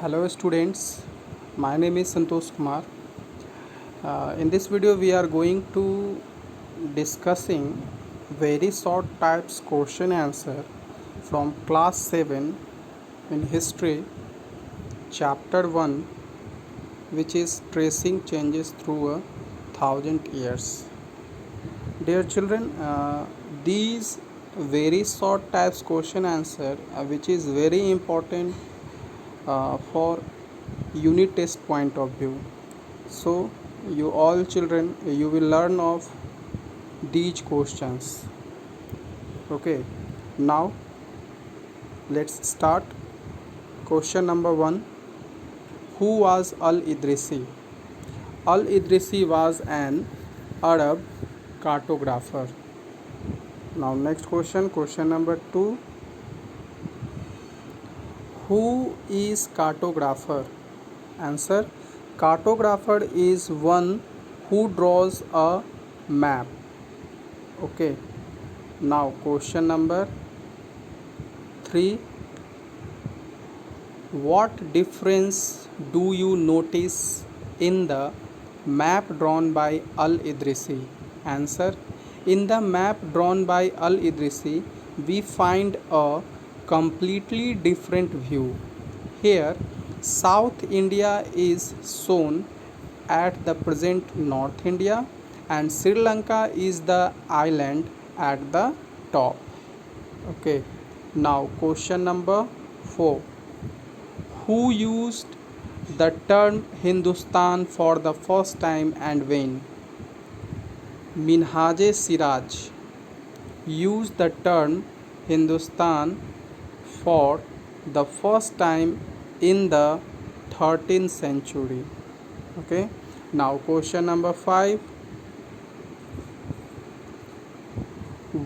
Hello students, my name is Santosh Kumar. In this video we are going to discussing very short types question answer from class 7 in history chapter 1, which is tracing changes through 1,000 years. Dear children, these very short types question answer which is very important for unit test point of view. So you all children, you will learn of these questions. Okay, now let's start. Question number 1: who was al-Idrisi? Al-Idrisi was an Arab cartographer. Now next question number 2: who is cartographer? Answer: cartographer is one who draws a map. Okay, now question number 3: what difference do you notice in the map drawn by al-Idrisi? Answer: in the map drawn by al-Idrisi we find a completely different view. Here South India is shown at the present North India, and Sri Lanka is the island at the top. Okay, now question number 4: who used the term Hindustan for the first time and when? Minhaj-e-Siraj used the term Hindustan for the first time in the 13th century. Okay, now question number 5: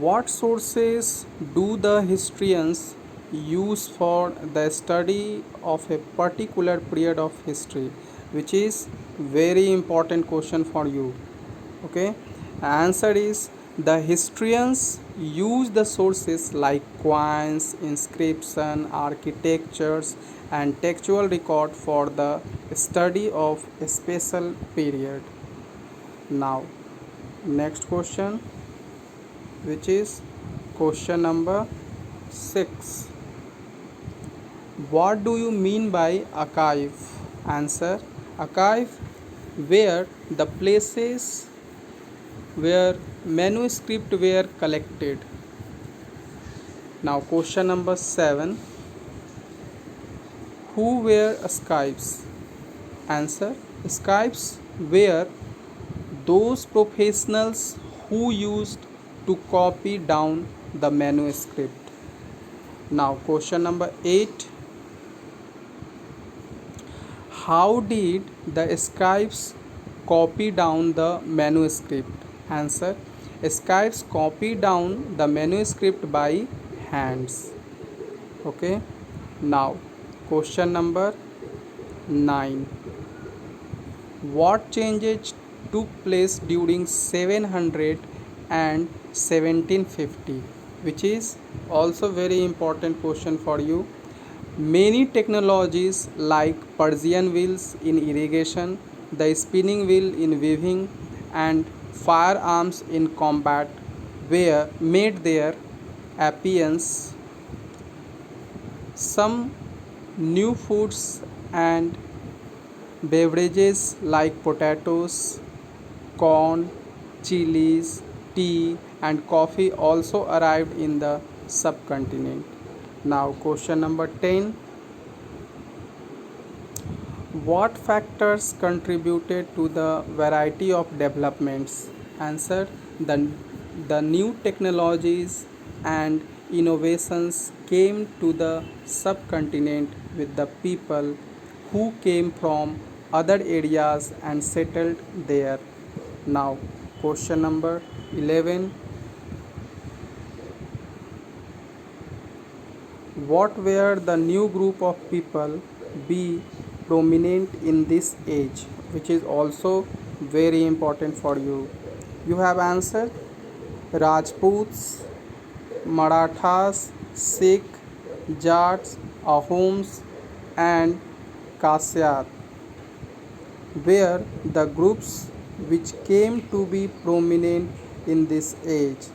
what sources do the historians use for the study of a particular period of history? Which is very important question for you. Okay, answer is the historians use the sources like coins, inscription, architectures and textual record for the study of a special period. Now next question, which is question number 6: what do you mean by archive? Answer: archive where the places where manuscript were collected. Now question number 7: who were scribes? Answer: scribes were those professionals who used to copy down the manuscript. Now question number 8: how did the scribes copy down the manuscript? Answer: scribes copy down the manuscript by hands. Okay, now question number 9: what changes took place during 700 and 1750? Which is also very important question for you. Many technologies like Persian wheels in irrigation, the spinning wheel in weaving, and firearms in combat were made their appearance. Some new foods and beverages like potatoes, corn, chilies, tea, and coffee also arrived in the subcontinent. Now, question number 10: what factors contributed to the variety of developments? Answer: the new technologies and innovations came to the subcontinent with the people who came from other areas and settled there. Now, question number 11: what were the new group of people be prominent in this age? Which is also very important for you. You have answered Rajputs, Marathas, Sikh, Jats, Ahoms, and Kasyat, were the groups which came to be prominent in this age.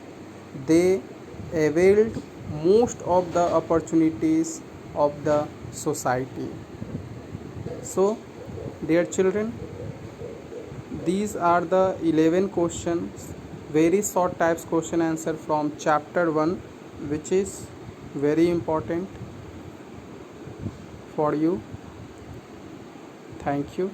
They availed most of the opportunities of the society. So, dear children, these are the 11 questions, very short types question answer from chapter 1, which is very important for you. Thank you.